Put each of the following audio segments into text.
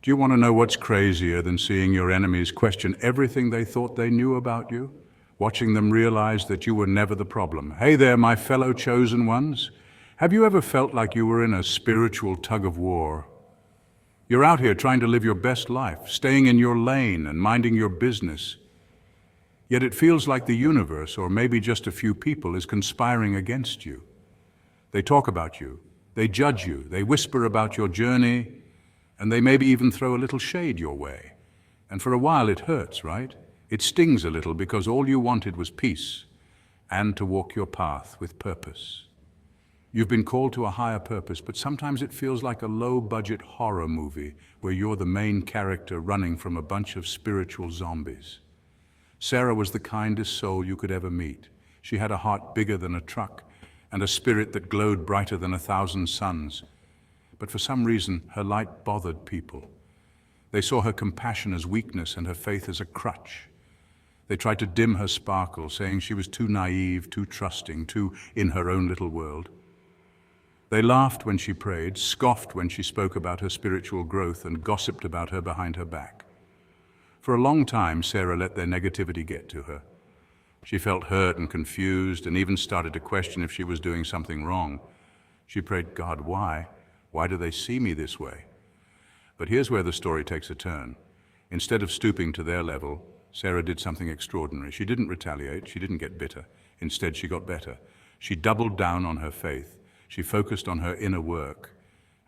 Do you want to know what's crazier than seeing your enemies question everything they thought they knew about you? Watching them realize that you were never the problem. Hey there, my fellow chosen ones. Have you ever felt like you were in a spiritual tug of war? You're out here trying to live your best life, staying in your lane and minding your business. Yet it feels like the universe, or maybe just a few people, is conspiring against you. They talk about you, they judge you, they whisper about your journey, and they maybe even throw a little shade your way. And for a while it hurts, right? It stings a little because all you wanted was peace and to walk your path with purpose. You've been called to a higher purpose, but sometimes it feels like a low-budget horror movie where you're the main character running from a bunch of spiritual zombies. Sarah was the kindest soul you could ever meet. She had a heart bigger than a truck and a spirit that glowed brighter than 1,000 suns. But for some reason, her light bothered people. They saw her compassion as weakness and her faith as a crutch. They tried to dim her sparkle, saying she was too naive, too trusting, too in her own little world. They laughed when she prayed, scoffed when she spoke about her spiritual growth, and gossiped about her behind her back. For a long time, Sarah let their negativity get to her. She felt hurt and confused, and even started to question if she was doing something wrong. She prayed, God, why? Why do they see me this way? But here's where the story takes a turn. Instead of stooping to their level, Sarah did something extraordinary. She didn't retaliate, she didn't get bitter. Instead, she got better. She doubled down on her faith. She focused on her inner work,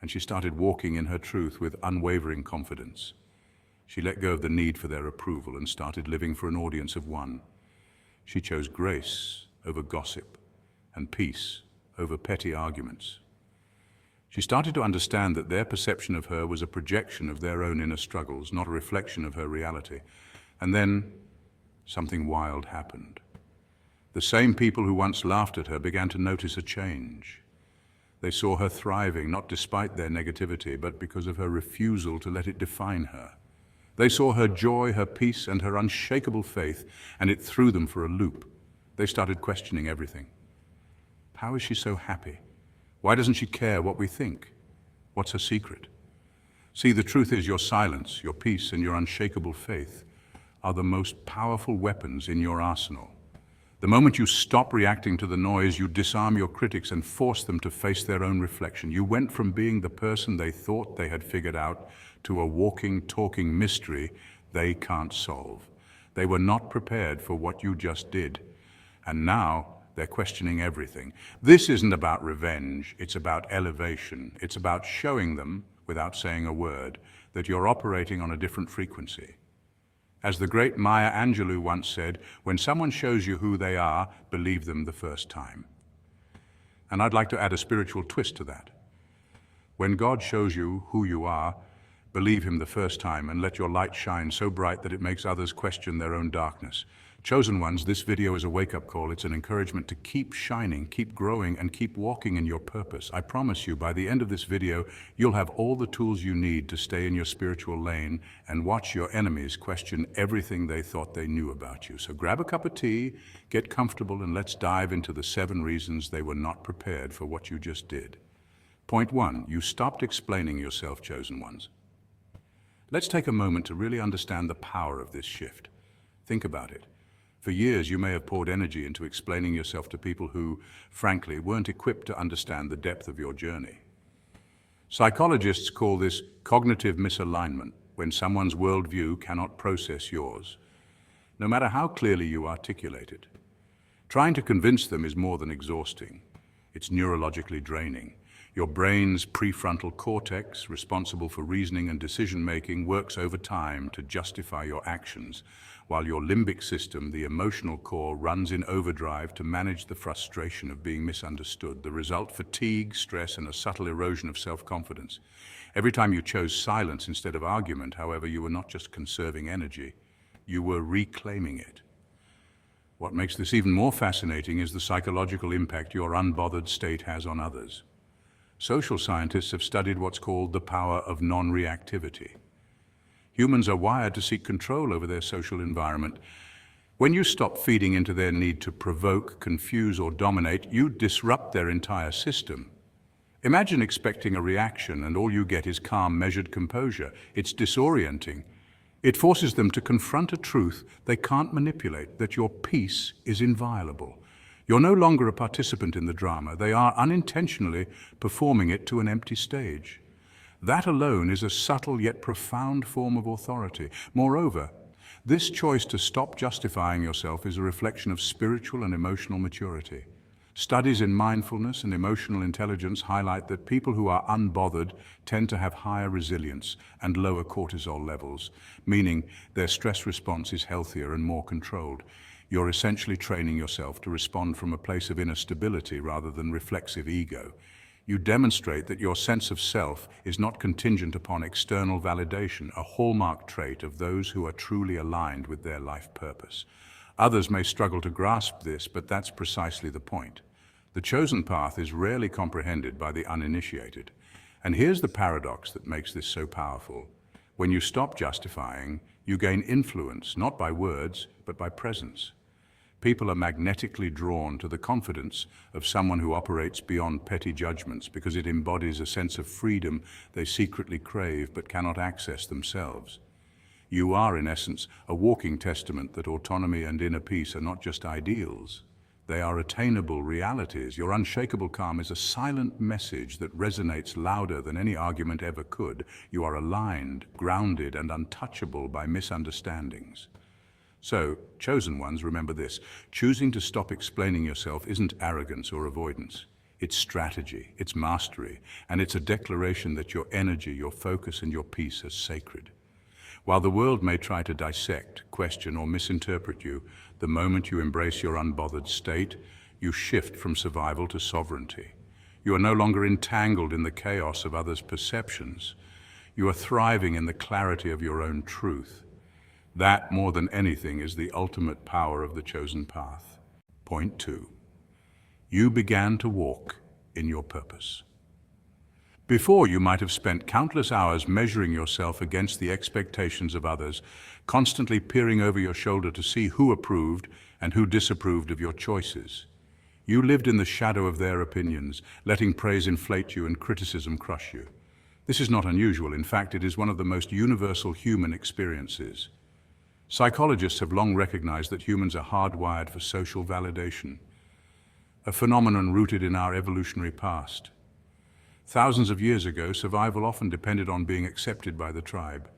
and she started walking in her truth with unwavering confidence. She let go of the need for their approval and started living for an audience of one. She chose grace over gossip and peace over petty arguments. She started to understand that their perception of her was a projection of their own inner struggles, not a reflection of her reality. And then something wild happened. The same people who once laughed at her began to notice a change. They saw her thriving, not despite their negativity, but because of her refusal to let it define her. They saw her joy, her peace, and her unshakable faith, and it threw them for a loop. They started questioning everything. How is she so happy? Why doesn't she care what we think? What's her secret? See, the truth is your silence, your peace, and your unshakable faith are the most powerful weapons in your arsenal. The moment you stop reacting to the noise, you disarm your critics and force them to face their own reflection. You went from being the person they thought they had figured out to a walking, talking mystery they can't solve. They were not prepared for what you just did, and now they're questioning everything. This isn't about revenge, it's about elevation. It's about showing them, without saying a word, that you're operating on a different frequency. As the great Maya Angelou once said, when someone shows you who they are, believe them the first time. And I'd like to add a spiritual twist to that. When God shows you who you are, believe him the first time and let your light shine so bright that it makes others question their own darkness. Chosen ones, this video is a wake-up call. It's an encouragement to keep shining, keep growing, and keep walking in your purpose. I promise you, by the end of this video, you'll have all the tools you need to stay in your spiritual lane and watch your enemies question everything they thought they knew about you. So grab a cup of tea, get comfortable, and let's dive into the 7 reasons they were not prepared for what you just did. Point 1, you stopped explaining yourself, chosen ones. Let's take a moment to really understand the power of this shift. Think about it. For years, you may have poured energy into explaining yourself to people who, frankly, weren't equipped to understand the depth of your journey. Psychologists call this cognitive misalignment, when someone's worldview cannot process yours, no matter how clearly you articulate it. Trying to convince them is more than exhausting. It's neurologically draining. Your brain's prefrontal cortex, responsible for reasoning and decision-making, works overtime to justify your actions, while your limbic system, the emotional core, runs in overdrive to manage the frustration of being misunderstood. The result, fatigue, stress, and a subtle erosion of self-confidence. Every time you chose silence instead of argument, however, you were not just conserving energy, you were reclaiming it. What makes this even more fascinating is the psychological impact your unbothered state has on others. Social scientists have studied what's called the power of non-reactivity. Humans are wired to seek control over their social environment. When you stop feeding into their need to provoke, confuse, or dominate, you disrupt their entire system. Imagine expecting a reaction and all you get is calm, measured composure. It's disorienting. It forces them to confront a truth they can't manipulate, that your peace is inviolable. You're no longer a participant in the drama. They are unintentionally performing it to an empty stage. That alone is a subtle yet profound form of authority. Moreover, this choice to stop justifying yourself is a reflection of spiritual and emotional maturity. Studies in mindfulness and emotional intelligence highlight that people who are unbothered tend to have higher resilience and lower cortisol levels, meaning their stress response is healthier and more controlled. You're essentially training yourself to respond from a place of inner stability rather than reflexive ego. You demonstrate that your sense of self is not contingent upon external validation, a hallmark trait of those who are truly aligned with their life purpose. Others may struggle to grasp this, but that's precisely the point. The chosen path is rarely comprehended by the uninitiated. And here's the paradox that makes this so powerful. When you stop justifying, you gain influence, not by words, but by presence. People are magnetically drawn to the confidence of someone who operates beyond petty judgments because it embodies a sense of freedom they secretly crave but cannot access themselves. You are, in essence, a walking testament that autonomy and inner peace are not just ideals. They are attainable realities. Your unshakable calm is a silent message that resonates louder than any argument ever could. You are aligned, grounded, and untouchable by misunderstandings. So, chosen ones, remember this. Choosing to stop explaining yourself isn't arrogance or avoidance. It's strategy, it's mastery, and it's a declaration that your energy, your focus, and your peace are sacred. While the world may try to dissect, question, or misinterpret you, the moment you embrace your unbothered state, you shift from survival to sovereignty. You are no longer entangled in the chaos of others' perceptions. You are thriving in the clarity of your own truth. That, more than anything, is the ultimate power of the chosen path. Point 2. You began to walk in your purpose. Before, you might have spent countless hours measuring yourself against the expectations of others, constantly peering over your shoulder to see who approved and who disapproved of your choices. You lived in the shadow of their opinions, letting praise inflate you and criticism crush you. This is not unusual. In fact, it is one of the most universal human experiences. Psychologists have long recognized that humans are hardwired for social validation, a phenomenon rooted in our evolutionary past. Thousands of years ago, survival often depended on being accepted by the tribe.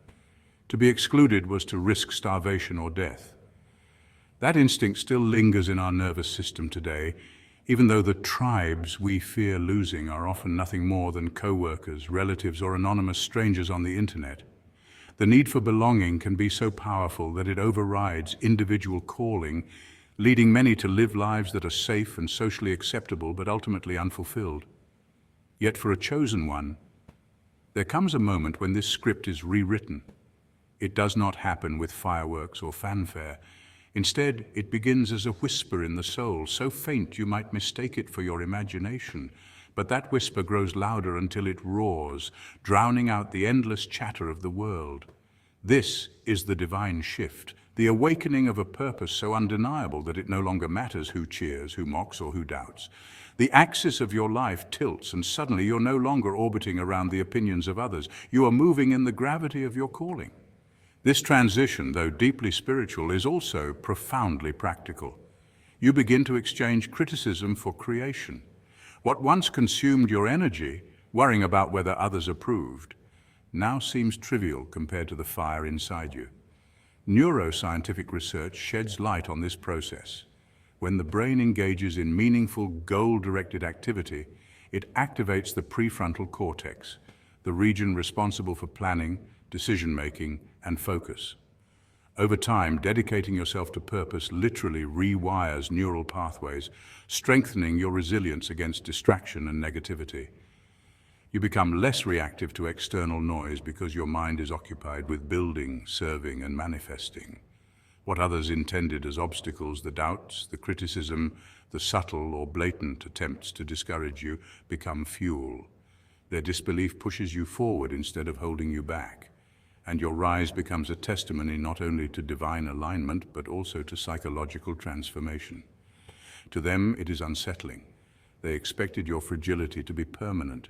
To be excluded was to risk starvation or death. That instinct still lingers in our nervous system today, even though the tribes we fear losing are often nothing more than co-workers, relatives, or anonymous strangers on the internet. The need for belonging can be so powerful that it overrides individual calling, leading many to live lives that are safe and socially acceptable but ultimately unfulfilled. Yet for a chosen one, there comes a moment when this script is rewritten. It does not happen with fireworks or fanfare. Instead, it begins as a whisper in the soul, so faint you might mistake it for your imagination. But that whisper grows louder until it roars, drowning out the endless chatter of the world. This is the divine shift, the awakening of a purpose so undeniable that it no longer matters who cheers, who mocks, or who doubts. The axis of your life tilts, and suddenly you're no longer orbiting around the opinions of others. You are moving in the gravity of your calling. This transition, though deeply spiritual, is also profoundly practical. You begin to exchange criticism for creation. What once consumed your energy, worrying about whether others approved, now seems trivial compared to the fire inside you. Neuroscientific research sheds light on this process. When the brain engages in meaningful, goal-directed activity, it activates the prefrontal cortex, the region responsible for planning, decision-making, and focus. Over time, dedicating yourself to purpose literally rewires neural pathways, strengthening your resilience against distraction and negativity. You become less reactive to external noise because your mind is occupied with building, serving, and manifesting. What others intended as obstacles, the doubts, the criticism, the subtle or blatant attempts to discourage you, become fuel. Their disbelief pushes you forward instead of holding you back. And your rise becomes a testimony not only to divine alignment, but also to psychological transformation. To them, it is unsettling. They expected your fragility to be permanent,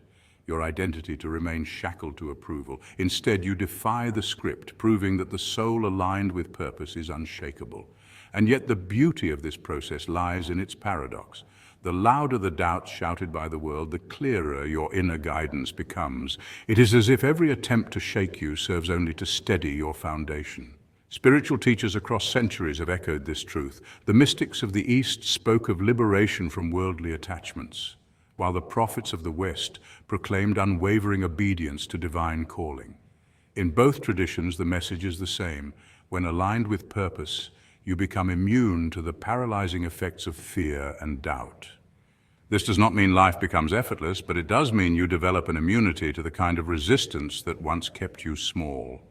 your identity to remain shackled to approval. Instead, you defy the script, proving that the soul aligned with purpose is unshakable. And yet the beauty of this process lies in its paradox. The louder the doubts shouted by the world, the clearer your inner guidance becomes. It is as if every attempt to shake you serves only to steady your foundation. Spiritual teachers across centuries have echoed this truth. The mystics of the East spoke of liberation from worldly attachments, while the prophets of the West proclaimed unwavering obedience to divine calling. In both traditions, the message is the same. When aligned with purpose, you become immune to the paralyzing effects of fear and doubt. This does not mean life becomes effortless, but it does mean you develop an immunity to the kind of resistance that once kept you small.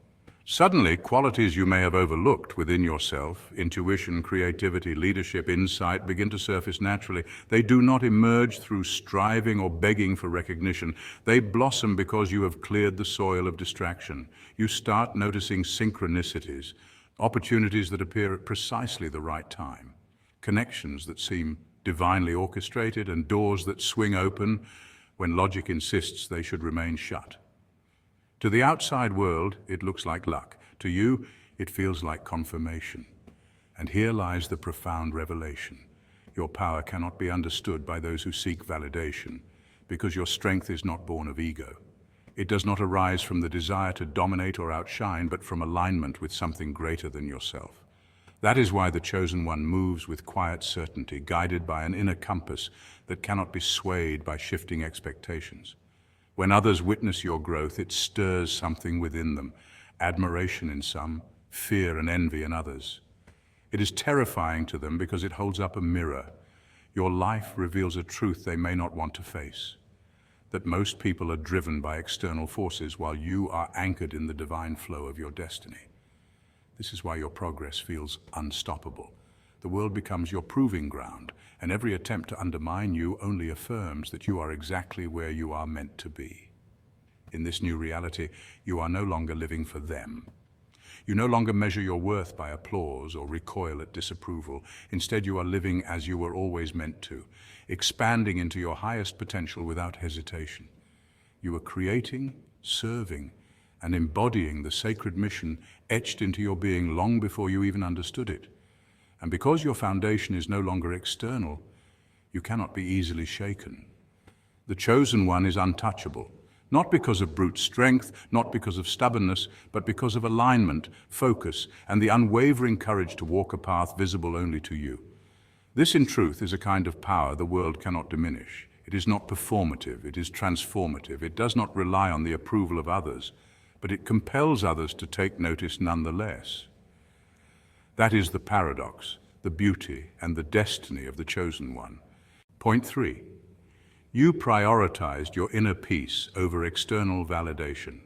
Suddenly, qualities you may have overlooked within yourself, intuition, creativity, leadership, insight, begin to surface naturally. They do not emerge through striving or begging for recognition. They blossom because you have cleared the soil of distraction. You start noticing synchronicities, opportunities that appear at precisely the right time, connections that seem divinely orchestrated, and doors that swing open when logic insists they should remain shut. To the outside world, it looks like luck. To you, it feels like confirmation. And here lies the profound revelation. Your power cannot be understood by those who seek validation, because your strength is not born of ego. It does not arise from the desire to dominate or outshine, but from alignment with something greater than yourself. That is why the Chosen One moves with quiet certainty, guided by an inner compass that cannot be swayed by shifting expectations. When others witness your growth, it stirs something within them, admiration in some, fear and envy in others. It is terrifying to them because it holds up a mirror. Your life reveals a truth they may not want to face, that most people are driven by external forces while you are anchored in the divine flow of your destiny. This is why your progress feels unstoppable. The world becomes your proving ground, and every attempt to undermine you only affirms that you are exactly where you are meant to be. In this new reality, you are no longer living for them. You no longer measure your worth by applause or recoil at disapproval. Instead, you are living as you were always meant to, expanding into your highest potential without hesitation. You are creating, serving, and embodying the sacred mission etched into your being long before you even understood it. And because your foundation is no longer external, you cannot be easily shaken. The Chosen One is untouchable, not because of brute strength, not because of stubbornness, but because of alignment, focus, and the unwavering courage to walk a path visible only to you. This, in truth, is a kind of power the world cannot diminish. It is not performative, it is transformative. It does not rely on the approval of others, but it compels others to take notice nonetheless. That is the paradox, the beauty, and the destiny of the Chosen One. Point 3. You prioritized your inner peace over external validation.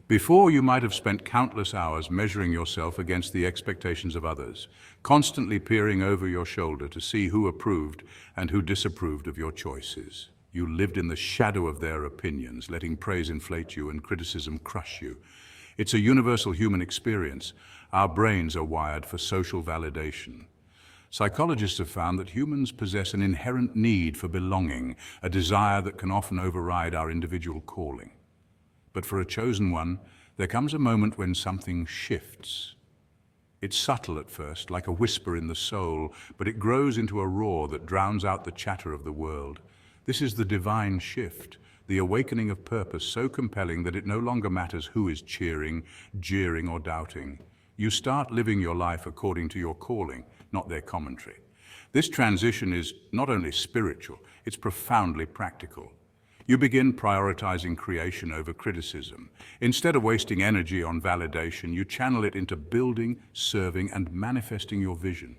Before, you might have spent countless hours measuring yourself against the expectations of others, constantly peering over your shoulder to see who approved and who disapproved of your choices. You lived in the shadow of their opinions, letting praise inflate you and criticism crush you. It's a universal human experience. Our brains are wired for social validation. Psychologists have found that humans possess an inherent need for belonging, a desire that can often override our individual calling. But for a Chosen One, there comes a moment when something shifts. It's subtle at first, like a whisper in the soul, but it grows into a roar that drowns out the chatter of the world. This is the divine shift, the awakening of purpose so compelling that it no longer matters who is cheering, jeering, or doubting. You start living your life according to your calling, not their commentary. This transition is not only spiritual, it's profoundly practical. You begin prioritizing creation over criticism. Instead of wasting energy on validation, you channel it into building, serving, and manifesting your vision.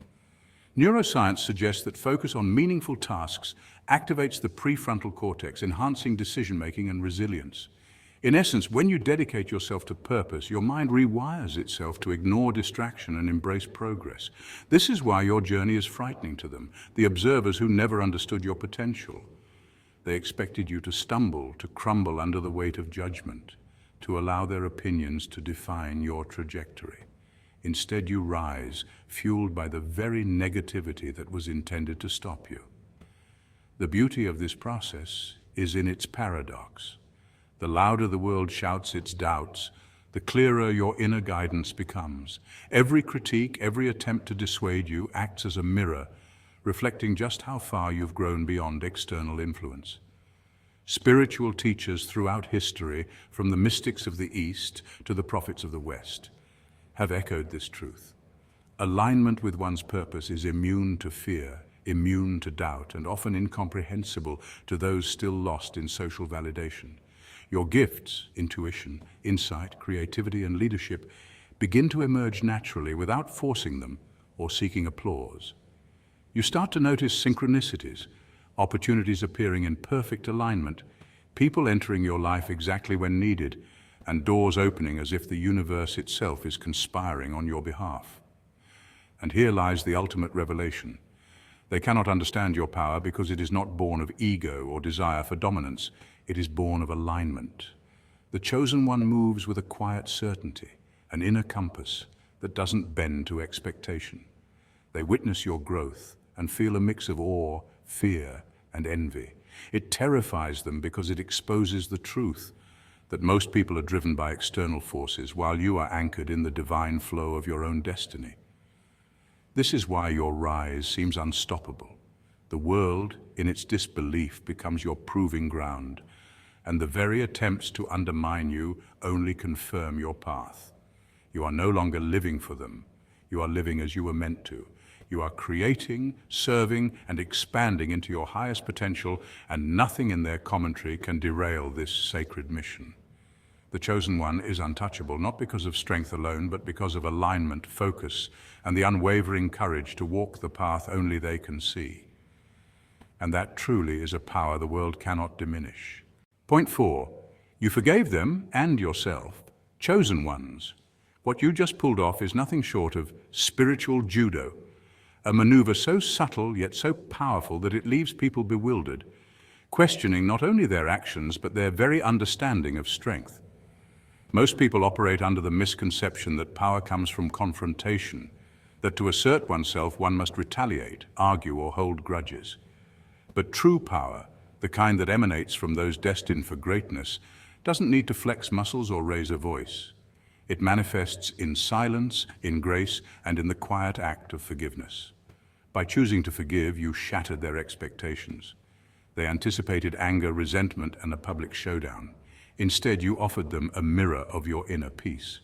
Neuroscience suggests that focus on meaningful tasks activates the prefrontal cortex, enhancing decision-making and resilience. In essence, when you dedicate yourself to purpose, your mind rewires itself to ignore distraction and embrace progress. This is why your journey is frightening to them, the observers who never understood your potential. They expected you to stumble, to crumble under the weight of judgment, to allow their opinions to define your trajectory. Instead, you rise, fueled by the very negativity that was intended to stop you. The beauty of this process is in its paradox. The louder the world shouts its doubts, the clearer your inner guidance becomes. Every critique, every attempt to dissuade you acts as a mirror, reflecting just how far you've grown beyond external influence. Spiritual teachers throughout history, from the mystics of the East to the prophets of the West, have echoed this truth. Alignment with one's purpose is immune to fear, immune to doubt, and often incomprehensible to those still lost in social validation. Your gifts, intuition, insight, creativity, and leadership begin to emerge naturally without forcing them or seeking applause. You start to notice synchronicities, opportunities appearing in perfect alignment, people entering your life exactly when needed, and doors opening as if the universe itself is conspiring on your behalf. And here lies the ultimate revelation. They cannot understand your power because it is not born of ego or desire for dominance. It is born of alignment. The chosen one moves with a quiet certainty, an inner compass that doesn't bend to expectation. They witness your growth and feel a mix of awe, fear, and envy. It terrifies them because it exposes the truth that most people are driven by external forces while you are anchored in the divine flow of your own destiny. This is why your rise seems unstoppable. The world, in its disbelief, becomes your proving ground, and the very attempts to undermine you only confirm your path. You are no longer living for them. You are living as you were meant to. You are creating, serving, and expanding into your highest potential, and nothing in their commentary can derail this sacred mission. The chosen one is untouchable, not because of strength alone, but because of alignment, focus, and the unwavering courage to walk the path only they can see. And that truly is a power the world cannot diminish. Point 4. You forgave them and yourself, chosen ones. What you just pulled off is nothing short of spiritual judo, a maneuver so subtle yet so powerful that it leaves people bewildered, questioning not only their actions but their very understanding of strength. Most people operate under the misconception that power comes from confrontation, that to assert oneself one must retaliate, argue, or hold grudges. But true power, the kind that emanates from those destined for greatness, doesn't need to flex muscles or raise a voice. It manifests in silence, in grace, and in the quiet act of forgiveness. By choosing to forgive, you shattered their expectations. They anticipated anger, resentment, and a public showdown. Instead, you offered them a mirror of your inner peace.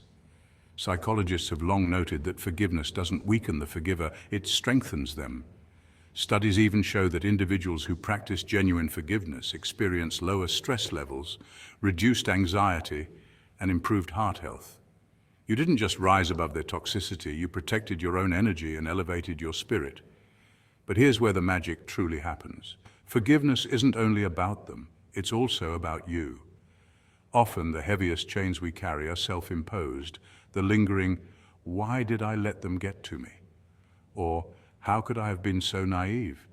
Psychologists have long noted that forgiveness doesn't weaken the forgiver, it strengthens them. Studies even show that individuals who practice genuine forgiveness experience lower stress levels, reduced anxiety, and improved heart health. You didn't just rise above their toxicity, you protected your own energy and elevated your spirit. But here's where the magic truly happens. Forgiveness isn't only about them, it's also about you. Often the heaviest chains we carry are self-imposed, the lingering, "Why did I let them get to me?" Or, "How could I have been so naive?"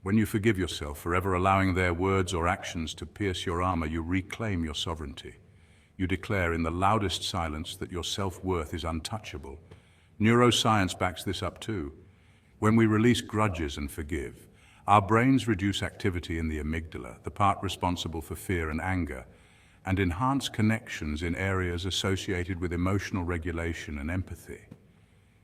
When you forgive yourself for ever allowing their words or actions to pierce your armor, you reclaim your sovereignty. You declare in the loudest silence that your self-worth is untouchable. Neuroscience backs this up too. When we release grudges and forgive, our brains reduce activity in the amygdala, the part responsible for fear and anger, and enhance connections in areas associated with emotional regulation and empathy.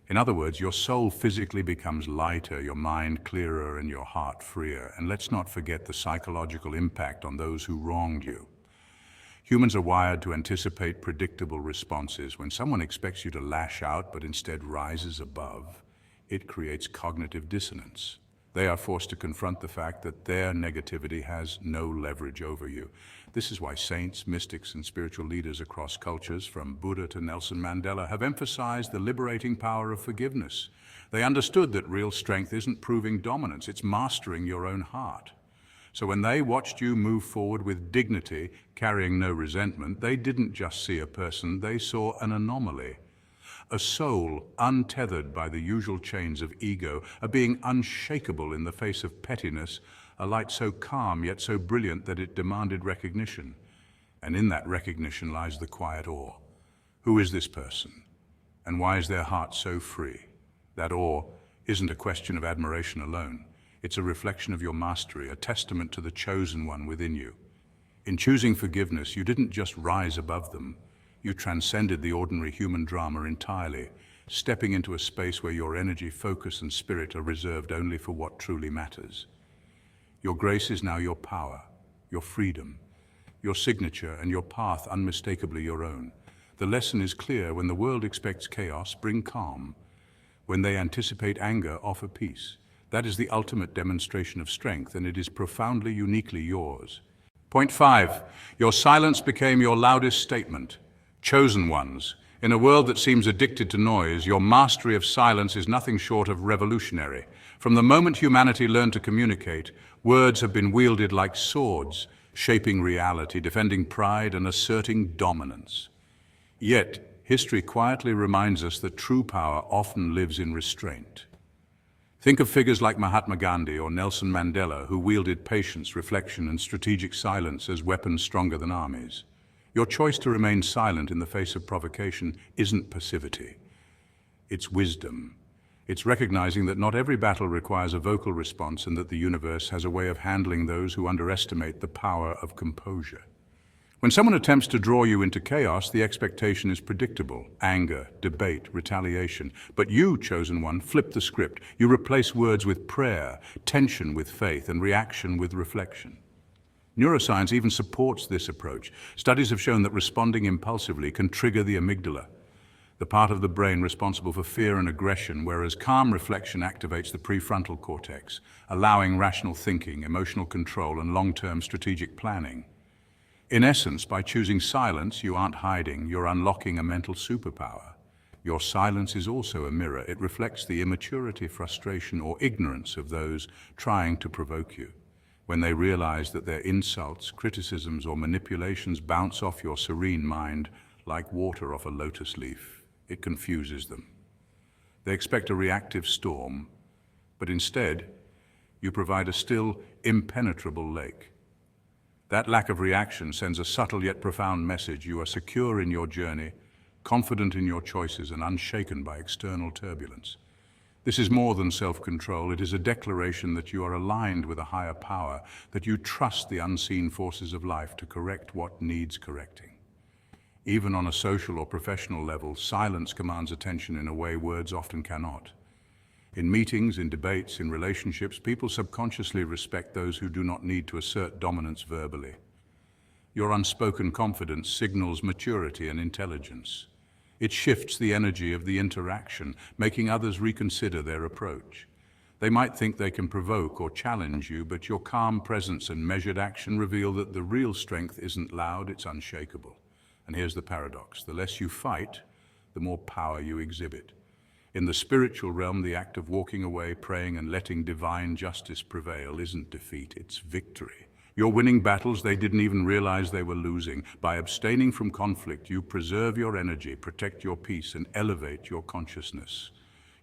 In other words, your soul physically becomes lighter, your mind clearer, and your heart freer. And let's not forget the psychological impact on those who wronged you. Humans are wired to anticipate predictable responses. When someone expects you to lash out but instead rises above, it creates cognitive dissonance. They are forced to confront the fact that their negativity has no leverage over you. This is why saints, mystics, and spiritual leaders across cultures, from Buddha to Nelson Mandela, have emphasized the liberating power of forgiveness. They understood that real strength isn't proving dominance, it's mastering your own heart. So when they watched you move forward with dignity, carrying no resentment, they didn't just see a person, they saw an anomaly. A soul untethered by the usual chains of ego, a being unshakable in the face of pettiness, a light so calm yet so brilliant that it demanded recognition. And in that recognition lies the quiet awe. Who is this person? And why is their heart so free? That awe isn't a question of admiration alone. It's a reflection of your mastery, a testament to the chosen one within you. In choosing forgiveness, you didn't just rise above them. You transcended the ordinary human drama entirely, stepping into a space where your energy, focus, and spirit are reserved only for what truly matters. Your grace is now your power, your freedom, your signature, and your path unmistakably your own. The lesson is clear: when the world expects chaos, bring calm. When they anticipate anger, offer peace. That is the ultimate demonstration of strength, and it is profoundly, uniquely yours. Point 5. Your silence became your loudest statement. Chosen ones. In a world that seems addicted to noise, your mastery of silence is nothing short of revolutionary. From the moment humanity learned to communicate, words have been wielded like swords, shaping reality, defending pride, and asserting dominance. Yet, history quietly reminds us that true power often lives in restraint. Think of figures like Mahatma Gandhi or Nelson Mandela, who wielded patience, reflection, and strategic silence as weapons stronger than armies. Your choice to remain silent in the face of provocation isn't passivity. It's wisdom. It's recognizing that not every battle requires a vocal response, and that the universe has a way of handling those who underestimate the power of composure. When someone attempts to draw you into chaos, the expectation is predictable: anger, debate, retaliation. But you, chosen one, flip the script. You replace words with prayer, tension with faith, and reaction with reflection. Neuroscience even supports this approach. Studies have shown that responding impulsively can trigger the amygdala, the part of the brain responsible for fear and aggression, whereas calm reflection activates the prefrontal cortex, allowing rational thinking, emotional control, and long-term strategic planning. In essence, by choosing silence, you aren't hiding, you're unlocking a mental superpower. Your silence is also a mirror. It reflects the immaturity, frustration, or ignorance of those trying to provoke you. When they realize that their insults, criticisms, or manipulations bounce off your serene mind like water off a lotus leaf, it confuses them. They expect a reactive storm, but instead, you provide a still, impenetrable lake. That lack of reaction sends a subtle yet profound message. You are secure in your journey, confident in your choices, and unshaken by external turbulence. This is more than self-control. It is a declaration that you are aligned with a higher power, that you trust the unseen forces of life to correct what needs correcting. Even on a social or professional level, silence commands attention in a way words often cannot. In meetings, in debates, in relationships, people subconsciously respect those who do not need to assert dominance verbally. Your unspoken confidence signals maturity and intelligence. It shifts the energy of the interaction, making others reconsider their approach. They might think they can provoke or challenge you, but your calm presence and measured action reveal that the real strength isn't loud, it's unshakable. And here's the paradox: the less you fight, the more power you exhibit. In the spiritual realm, the act of walking away, praying, and letting divine justice prevail isn't defeat, it's victory. You're winning battles they didn't even realize they were losing. By abstaining from conflict, you preserve your energy, protect your peace, and elevate your consciousness.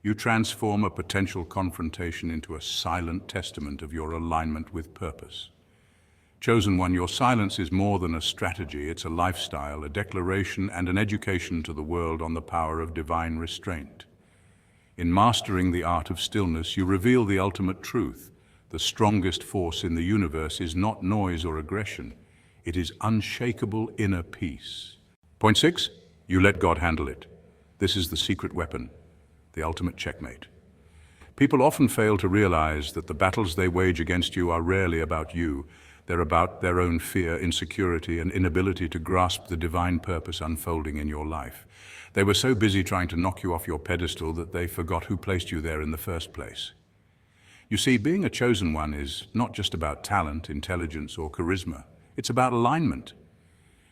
You transform a potential confrontation into a silent testament of your alignment with purpose. Chosen one, your silence is more than a strategy. It's a lifestyle, a declaration, and an education to the world on the power of divine restraint. In mastering the art of stillness, you reveal the ultimate truth. The strongest force in the universe is not noise or aggression. It is unshakable inner peace. Point 6, you let God handle it. This is the secret weapon, the ultimate checkmate. People often fail to realize that the battles they wage against you are rarely about you. They're about their own fear, insecurity, and inability to grasp the divine purpose unfolding in your life. They were so busy trying to knock you off your pedestal that they forgot who placed you there in the first place. You see, being a chosen one is not just about talent, intelligence, or charisma. It's about alignment.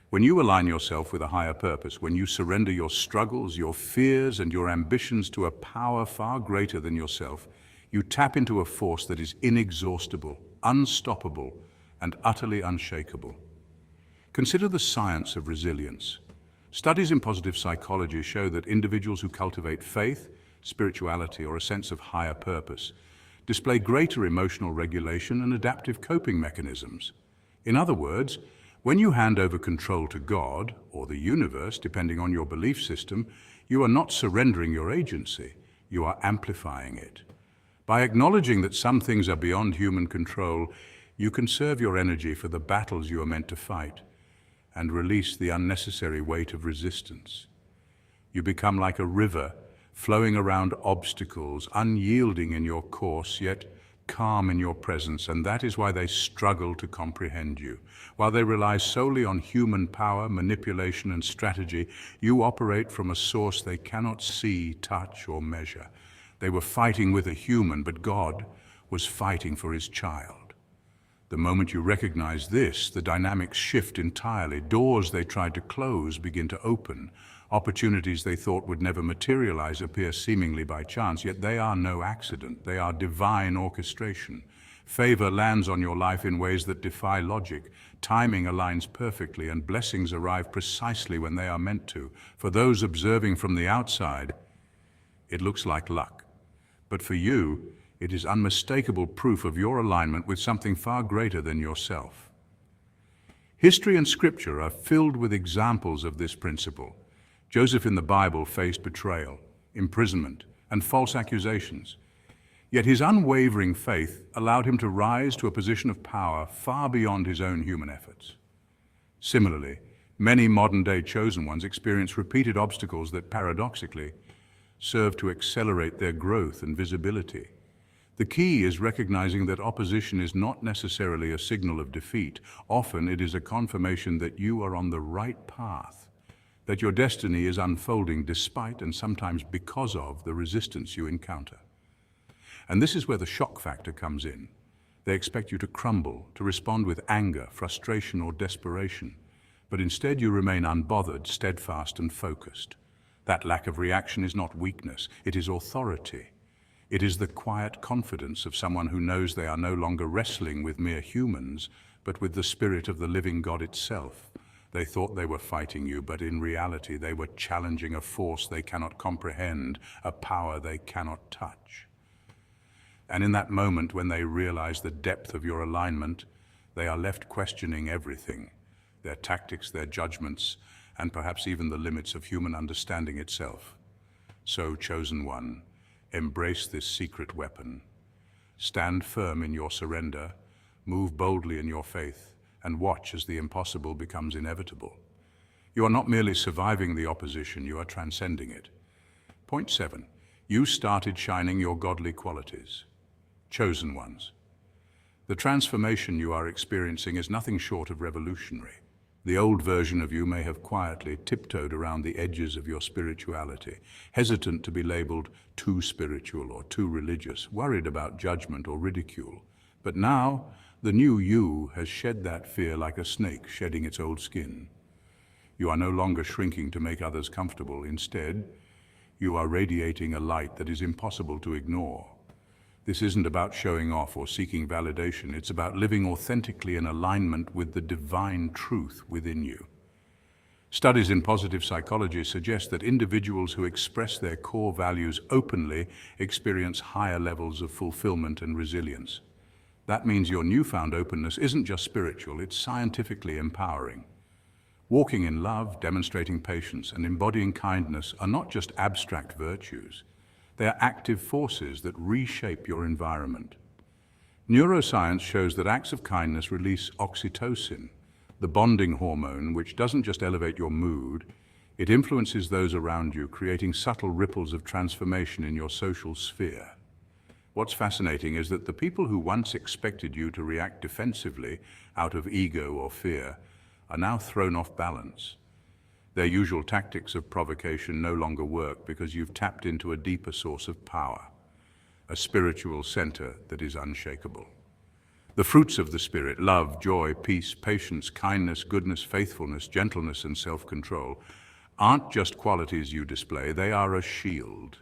When you align yourself with a higher purpose, when you surrender your struggles, your fears, and your ambitions to a power far greater than yourself, you tap into a force that is inexhaustible, unstoppable, and utterly unshakable. Consider the science of resilience. Studies in positive psychology show that individuals who cultivate faith, spirituality, or a sense of higher purpose display greater emotional regulation and adaptive coping mechanisms. In other words, when you hand over control to God, or the universe, depending on your belief system, you are not surrendering your agency, you are amplifying it. By acknowledging that some things are beyond human control, you conserve your energy for the battles you are meant to fight and release the unnecessary weight of resistance. You become like a river flowing around obstacles, unyielding in your course, yet calm in your presence, and that is why they struggle to comprehend you. While they rely solely on human power, manipulation, and strategy, you operate from a source they cannot see, touch, or measure. They were fighting with a human, but God was fighting for his child. The moment you recognize this, the dynamics shift entirely. Doors they tried to close begin to open. Opportunities they thought would never materialize appear seemingly by chance, yet they are no accident. They are divine orchestration. Favor lands on your life in ways that defy logic. Timing aligns perfectly, and blessings arrive precisely when they are meant to. For those observing from the outside, it looks like luck. But for you, it is unmistakable proof of your alignment with something far greater than yourself. History and scripture are filled with examples of this principle. Joseph in the Bible faced betrayal, imprisonment, and false accusations. Yet his unwavering faith allowed him to rise to a position of power far beyond his own human efforts. Similarly, many modern-day chosen ones experience repeated obstacles that paradoxically serve to accelerate their growth and visibility. The key is recognizing that opposition is not necessarily a signal of defeat. Often it is a confirmation that you are on the right path, that your destiny is unfolding despite and sometimes because of the resistance you encounter. And this is where the shock factor comes in. They expect you to crumble, to respond with anger, frustration, or desperation. But instead you remain unbothered, steadfast, and focused. That lack of reaction is not weakness, it is authority. It is the quiet confidence of someone who knows they are no longer wrestling with mere humans, but with the spirit of the living God itself. They thought they were fighting you, but in reality they were challenging a force they cannot comprehend, a power they cannot touch. And in that moment when they realize the depth of your alignment, they are left questioning everything, their tactics, their judgments, and perhaps even the limits of human understanding itself. So, chosen one, embrace this secret weapon. Stand firm in your surrender, move boldly in your faith, and watch as the impossible becomes inevitable. You are not merely surviving the opposition, you are transcending it. Point 7. You started shining your godly qualities. Chosen ones. The transformation you are experiencing is nothing short of revolutionary. The old version of you may have quietly tiptoed around the edges of your spirituality, hesitant to be labeled too spiritual or too religious, worried about judgment or ridicule. But now, the new you has shed that fear like a snake shedding its old skin. You are no longer shrinking to make others comfortable. Instead, you are radiating a light that is impossible to ignore. This isn't about showing off or seeking validation. It's about living authentically in alignment with the divine truth within you. Studies in positive psychology suggest that individuals who express their core values openly experience higher levels of fulfillment and resilience. That means your newfound openness isn't just spiritual, it's scientifically empowering. Walking in love, demonstrating patience, and embodying kindness are not just abstract virtues. They are active forces that reshape your environment. Neuroscience shows that acts of kindness release oxytocin, the bonding hormone which doesn't just elevate your mood, it influences those around you, creating subtle ripples of transformation in your social sphere. What's fascinating is that the people who once expected you to react defensively out of ego or fear are now thrown off balance. Their usual tactics of provocation no longer work because you've tapped into a deeper source of power, a spiritual center that is unshakable. The fruits of the Spirit, love, joy, peace, patience, kindness, goodness, faithfulness, gentleness, and self-control, aren't just qualities you display, they are a shield.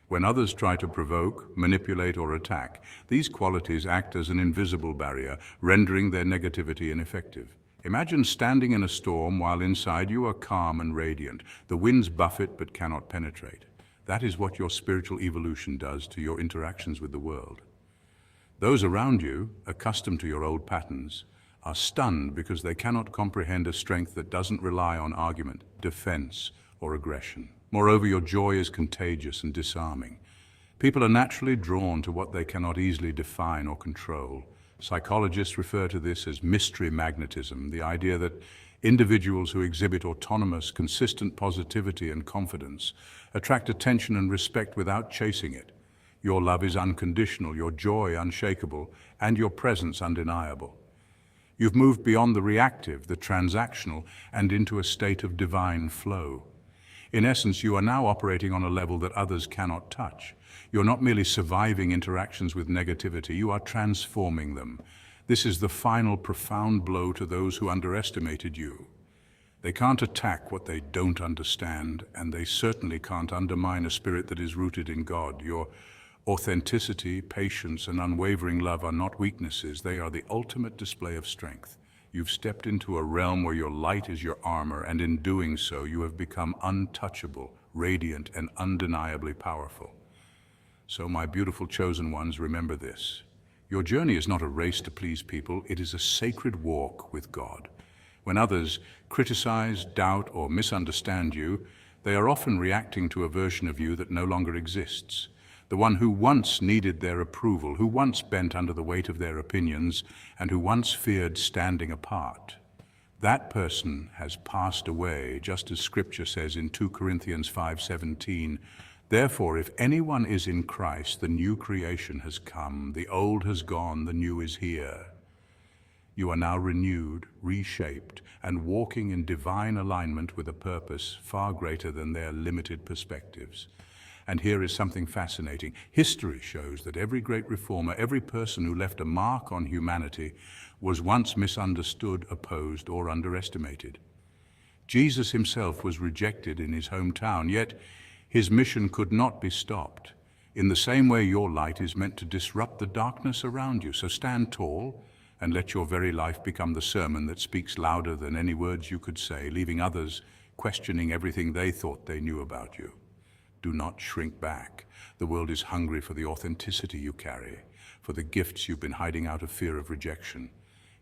When others try to provoke, manipulate, or attack, these qualities act as an invisible barrier, rendering their negativity ineffective. Imagine standing in a storm while inside you are calm and radiant. The winds buffet but cannot penetrate. That is what your spiritual evolution does to your interactions with the world. Those around you, accustomed to your old patterns, are stunned because they cannot comprehend a strength that doesn't rely on argument, defense, or aggression. Moreover, your joy is contagious and disarming. People are naturally drawn to what they cannot easily define or control. Psychologists refer to this as mystery magnetism, the idea that individuals who exhibit autonomous, consistent positivity and confidence attract attention and respect without chasing it. Your love is unconditional, your joy unshakable, and your presence undeniable. You've moved beyond the reactive, the transactional, and into a state of divine flow. In essence, you are now operating on a level that others cannot touch. You're not merely surviving interactions with negativity, you are transforming them. This is the final profound blow to those who underestimated you. They can't attack what they don't understand, and they certainly can't undermine a spirit that is rooted in God. Your authenticity, patience, and unwavering love are not weaknesses, they are the ultimate display of strength. You've stepped into a realm where your light is your armor, and in doing so, you have become untouchable, radiant, and undeniably powerful. So, my beautiful chosen ones, remember this. Your journey is not a race to please people, it is a sacred walk with God. When others criticize, doubt, or misunderstand you, they are often reacting to a version of you that no longer exists. The one who once needed their approval, who once bent under the weight of their opinions, and who once feared standing apart. That person has passed away, just as Scripture says in 2 Corinthians 5:17, "Therefore, if anyone is in Christ, the new creation has come, the old has gone, the new is here." You are now renewed, reshaped, and walking in divine alignment with a purpose far greater than their limited perspectives. And here is something fascinating. History shows that every great reformer, every person who left a mark on humanity, was once misunderstood, opposed, or underestimated. Jesus himself was rejected in his hometown, yet his mission could not be stopped. In the same way, your light is meant to disrupt the darkness around you. So stand tall and let your very life become the sermon that speaks louder than any words you could say, leaving others questioning everything they thought they knew about you. Do not shrink back. The world is hungry for the authenticity you carry, for the gifts you've been hiding out of fear of rejection.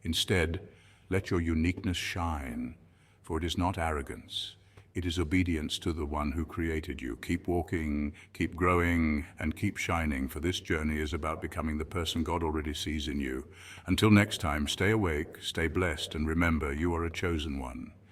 Instead, let your uniqueness shine, for it is not arrogance. It is obedience to the one who created you. Keep walking, keep growing, and keep shining, for this journey is about becoming the person God already sees in you. Until next time, stay awake, stay blessed, and remember, you are a chosen one.